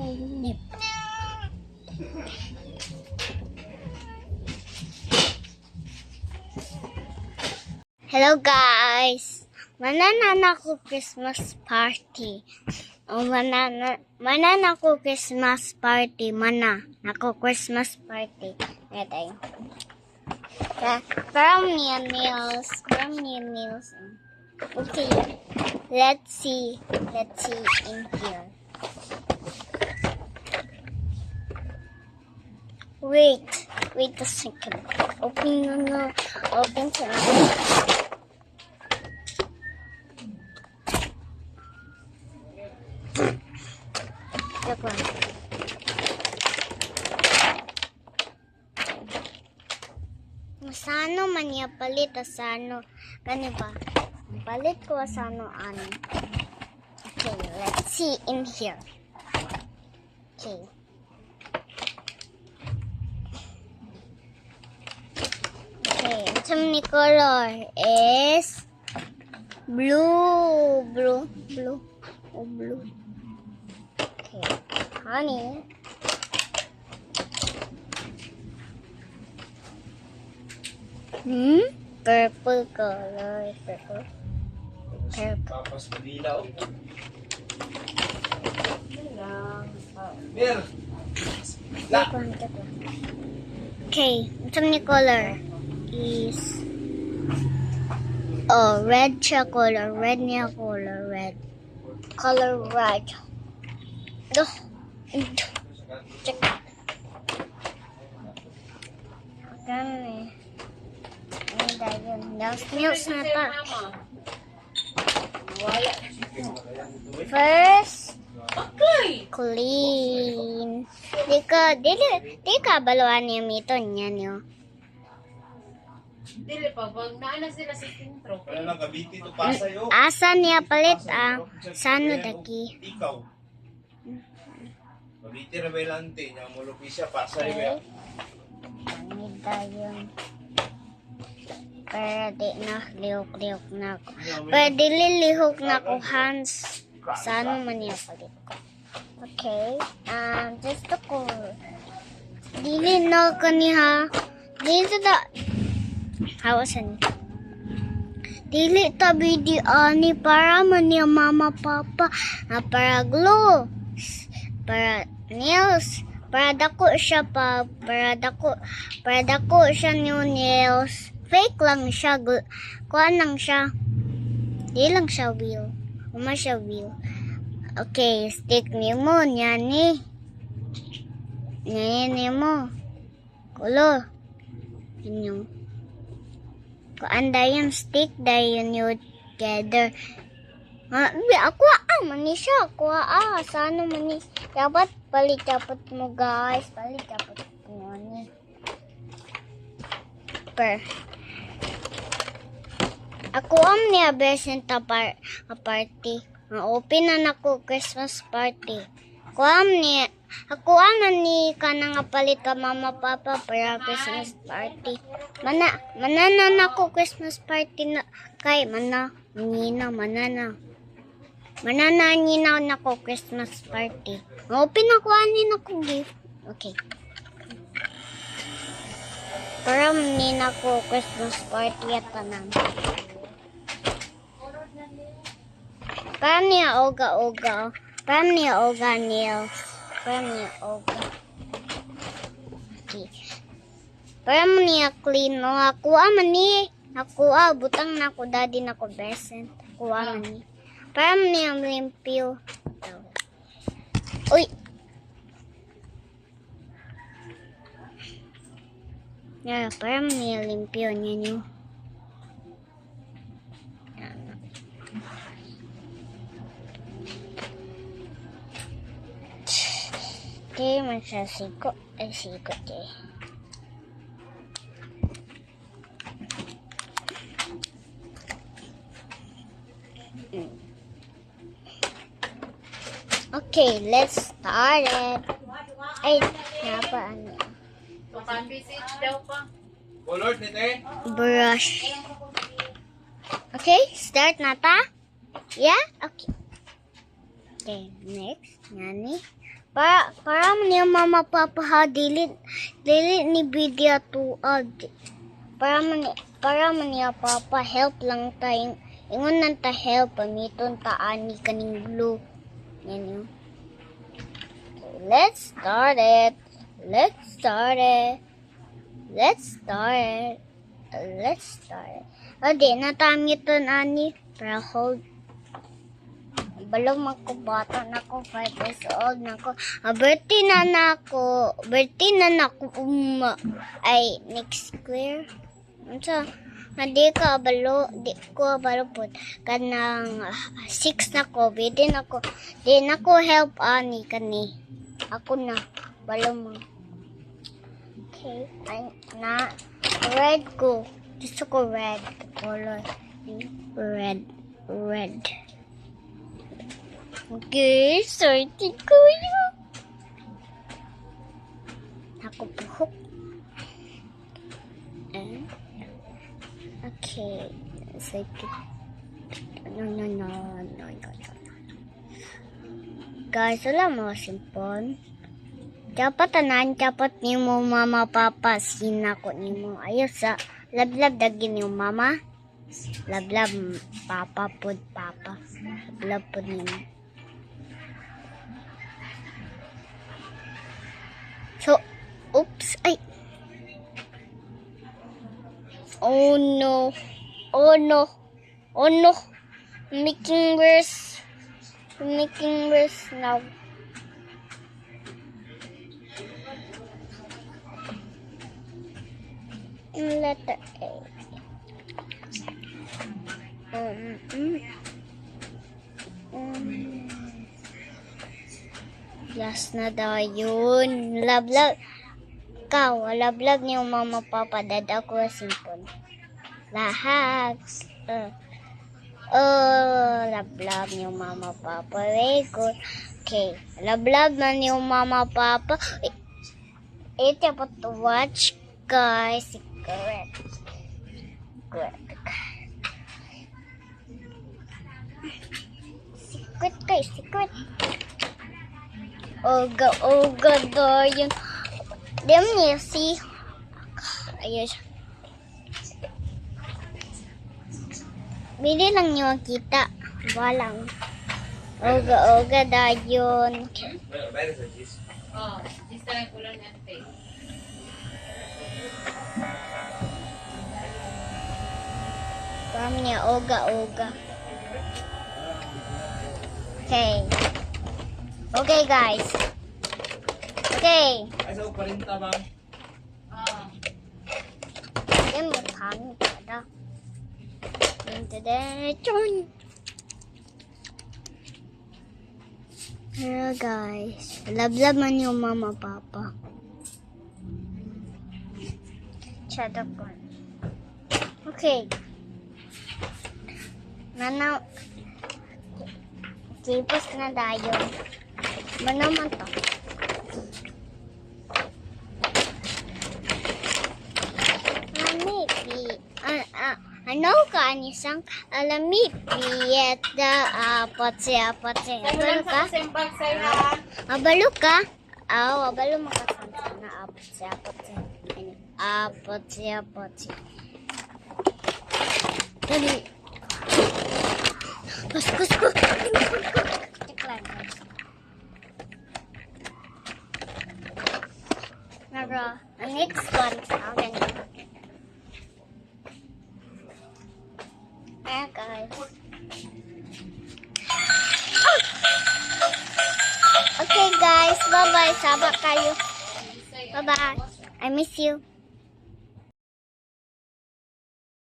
Nip. Hello guys! Manana ko Christmas party. Manana ko Christmas party. Nako Christmas party. Ayan tayo. From meals. Okay. Let's see in here. Wait a second. Open to Asano man niya palit, asano. Gani ba? Palit ko asano ano. Okay, let's see in here. Okay. Okay, ang color is blue. Blue. Okay, honey. Purple color. Purple. Tapos madilaw. Mir. Okay, ang color is red siya color. Red niya color. Red. Color red. Check. Gani. Nails na pa. First, clean. Di ka baluan niya mito niya niyo. Dili pa, wag naana sila sa intro. Wala lang kabiti to pasa yo. Asa niya palit sano daki. Ikaw. Kabiti ra belante nya mo siya pasa yo. Nida yun. Pero di na lihok na ako. Pero dili lihok na ako hands. Sano man niya palit ko. Okay. Just the color. Dili na kaniha. Dili da. Hawasan. Dili tabi di ani para man niya mama papa. Para glue. Para nails. Para dako siya pa. Para dako siya new nails. Fake lang siya. Kuhaan lang siya. Di lang siya wheel. Uma siya wheel. Okay, stick niyo mo. Nyani. Nyani mo. Kulo. Inyo. Kuhaan dayon stick dayon yun together. Ako mani siya. Sano mani. Dapat palit mo guys. Palit mo ni. Ako niya besenta party. Open na nako Christmas party. Ako ni kanang palit ka mama papa para Christmas party. Mana na nako Christmas party na kay mana nina. Manana nina nako Christmas party. Open ako ani nako gift. Okay. Para nina ko Christmas party at tanan. Para niya oga. Para niya oga nails. Para niya oga. Okay. Para niya clean no. Ako mani. Butang na ako daddy na ko besent. Ako mani. Para niya limpyo. Uy. Yeah, para niya limpyo niya niyo. Okay, magsasiko. Sikot eh. Okay, let's start it. Ay, napa ano. Color nite. Brush. Okay, start na ta? Yeah? Okay. Okay, next. Nani. Para man yung mama papa ha, dili ni bigya tuad. Para man niya papa, help lang tayo. Ingon nang ta help, pamiton ta ani kaning blue. Yan yun. Okay, let's start it. O, di natamit ton ani. Pero hold. Balong makubata na ko, 5 years old na ko. Birthday na nako. Ay, next year. So, di ko balo po. Kanang 6 na ko, di na ko help ani kani. Ako na, balo mo. Okay, red ko. Gusto ko red color. Red. Okay, sorted ko yun. Ako buhok. Okay, sorted. No. Guys, wala mo simpon. Dapat ni mo mama papa sinako ni mo. Ayos sa lablab dagin yung mama. Lablab papa pod papa. Lablab pod ni mo. So, oops, ay. Oh no. Making worse now. Letter A. Last na daw yun. Lablab. Lablab niyo mama papa. Dad ako simpon. Lahat. Lablab niyo mama papa. Very good. Okay. Lablab na niyo mama papa. Ito po to watch. Guys, secret. Secret. Oga daw yun. Dem niya si. Ayos. Bili lang niyo kita. Walang. Oga daw yun. Meron sa cheese. Oh, isa lang ulan yan, te. Parang niya, oga. Okay, guys. Okay. Ay, sa uparinta ba? Oh. Yan mo, pangit ka daw. Hello, guys. Lablab man yung mama, papa. Shut up, God. Okay. Nanaw. Tipos na tayo. Manaman to. Ano ka anisang alami piyet da apatse. Sabi lang sa kasembag sa'yo, ha? Abalo ka? Abalo makasansa na apatse. Dali. Kus. Check lang. Nara, next one. Okay. Ayan, guys. Okay, guys. Bye-bye. Sabak kayo. Bye-bye. I miss you.